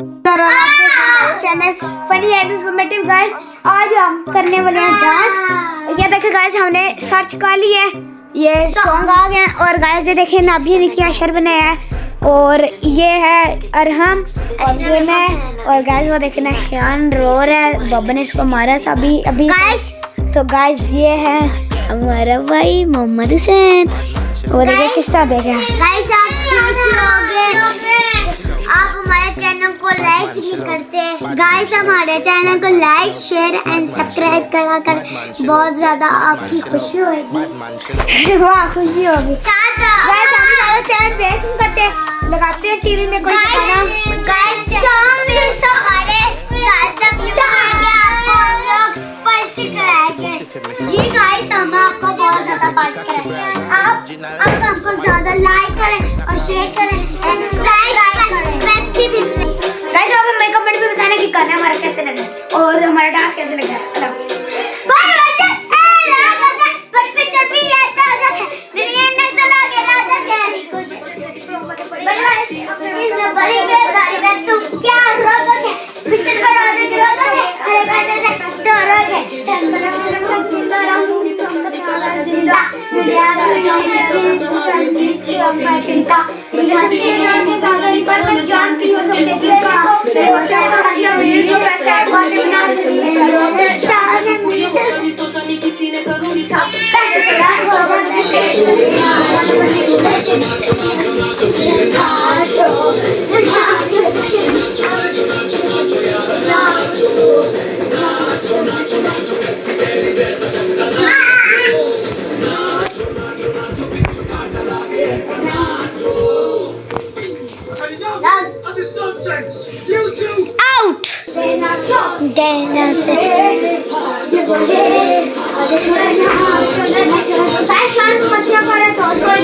Channel funny and informative guys. आज हम करने वाले हैं डांस। ये देखिए गाइस, हमने सर्च कर लिया है, ये सॉन्ग आ गए हैं। और गाइस ये देखिए नाभी ने किया शर बनाया है, और ये है अरहम और ये मैं। और गाइस वो देखिए ना शान रो रहा है, बब्बा ने इसको मारा था अभी गाइस। तो गाइस ये है हमारा भाई मोहम्मद हुसैन। वो देखिए किस तरह देखे गाइस। आप हमारे चैनल को लाइक नहीं करते गाइस। हमारे चैनल को लाइक शेयर एंड सब्सक्राइब करा कर बहुत ज्यादा आपकी खुशी होगी। वाह खुशी होगी। गाइस हम ज्यादा टाइम वेस्ट नहीं करते, लगाते हैं टीवी में कोई गाना। गाइस सामने हमारे ज्यादा व्यू आएंगे, आपको लोग पर्ची कराएंगे। जी गाइस हम आपको बहुत ज्यादा पर्ची कराएंगे। आप हमको ज्यादा लाइक करें और शेयर करें एंड सब्सक्राइब करें। गाइस आप हमें कमेंट में बताना कि गाना हमारा कैसे लगा और हमारा डांस कैसे लगा। बाय बच्चे ए लगा पर पिक्चर भी आता है दुनिया में चला के लादा तेरी कुछ बाय बाय तू क्या रोगे पिक्चर बना दे रोगे अरे गाने से तो रोगे सब बना जिंदा रहूं तुम का जिंदा मुझे आप जीत की अपना चिंता मुझे सबके जाने सागरी पर मैं जानती हूं सब देखा वो क्या हंसिया भीड़ जो पैसा है बातें बना दे सारे मुझे सोचनी किसी ने करूंगी सब out dance fashion मस्तिया करे तो सोच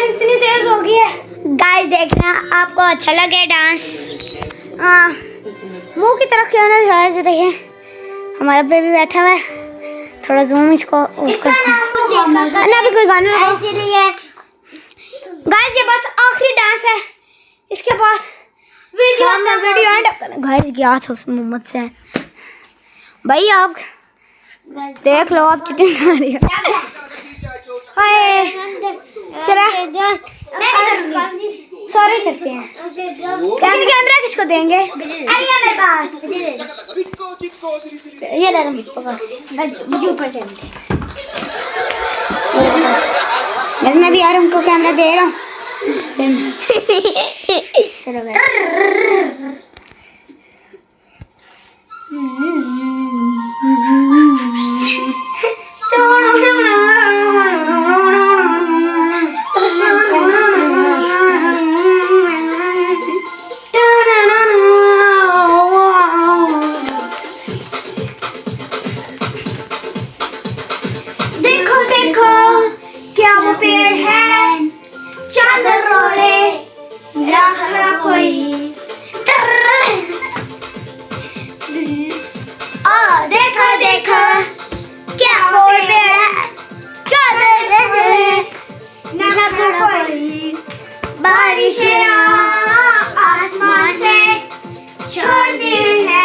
इतनी तेज हो गई है। गाइस देखना आपको अच्छा लगे डांस। मुंह की तरफ क्यों ना गाइस देखिए हमारा बेबी बैठा हुआ है। थोड़ा जूम इसको ऑफ करते हैं ना, अभी कोई गाना लगा इसीलिए। गाइस ये बस आखिरी डांस है, इसके बाद वीडियो एंड। गाइस गया था उस मोहम्मद से भाई, आप देख लो आप चिटिंग कर रही हो। हाय चला सॉरी करते हैं। कैमरा किसको देंगे? अरे मेरे पास ये ले मुझे ऊपर चलते। मैं भी यार उनको कैमरा दे रहा हूँ। पेड़ है चादर रोले खड़ा कोई देखो देखो क्या वो पेड़ है चादर ना खड़ा कोई बारिश आसमान से छोड़ दी है।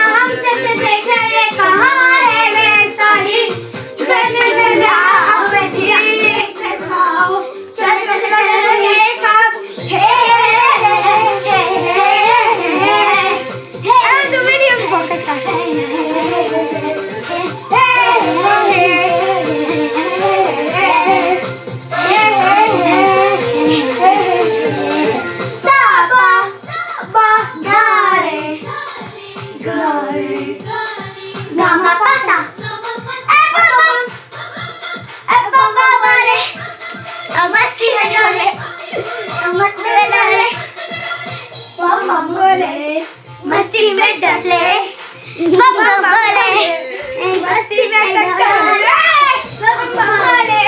हमसे से देख रहे कहाँ है वे सारी कैसे Mama pasa. Papa vale. Masti mein jole. Masti mein dale. Papa vale. Masti mein dale. Papa vale. Masti mein dale. Papa vale.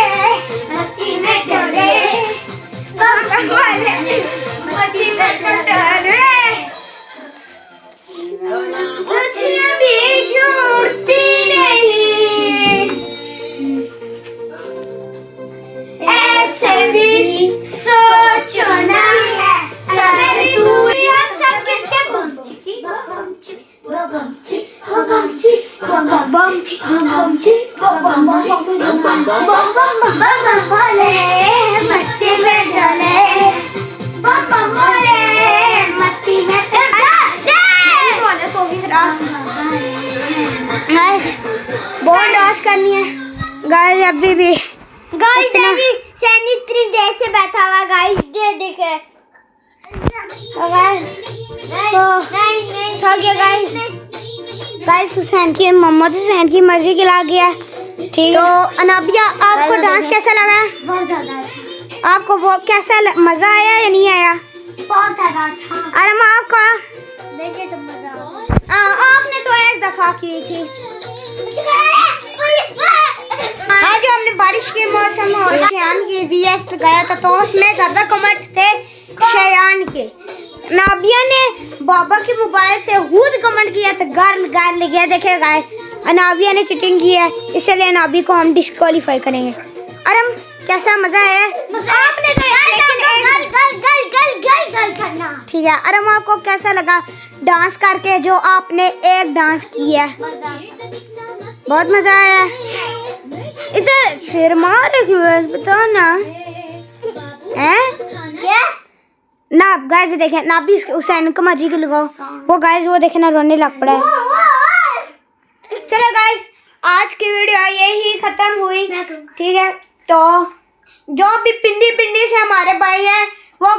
Masti mein dale. Papa vale. Masti mein dale. मछलियाँ भी छूटती नहीं, ऐसे भी सोचो ना है, सवेरे सूर्य हम सब कहते बम चिकी बम चिकी बम चिकी बम चिकी बम चिकी बम चिकी बम बोले मस्ती में डोले बम बोले मस्ती में बहुत डांस करनी है गाइस अभी भी गाइस सैनी इतनी देर से बैठा हुआ गाइस ये देखे थक गया गाइस हुसैन की मोहम्मद हुसैन की मर्जी के ला गया ठीक तो अनाबिया आपको डांस कैसा लगा बहुत ज्यादा अच्छा आपको बहुत कैसा मजा आया या नहीं आया बहुत ज्यादा अच्छा अरे माँ आपका मुझे तो मजा आपने तो एक दफा की थी हाँ जो हमने बारिश के मौसम में शयान की वीएस गया था तो उसमें ज्यादा कमेंट थे शयान के नाबिया ने बाबा के मोबाइल से खुद कमेंट किया था गर्ल गर्ल गया देखे गाइस नाबिया ने चीटिंग की है इसलिए नाबी को हम डिस्क्वालीफाई करेंगे अरम कैसा मजा है आपने करना ठीक है अरम आपको कैसा लगा डांस करके जो आपने एक डांस किया बहुत मजा आया इधर शेर मारे क्यों बताओ ना हैं ना गाइस देखें ना भी हुसैन को मजी को लगाओ वो गाइस वो देखे ना रोने लग पड़ा है चलो गाइस आज की वीडियो यही खत्म हुई ठीक है तो जो भी पिंडी से हमारे भाई है वो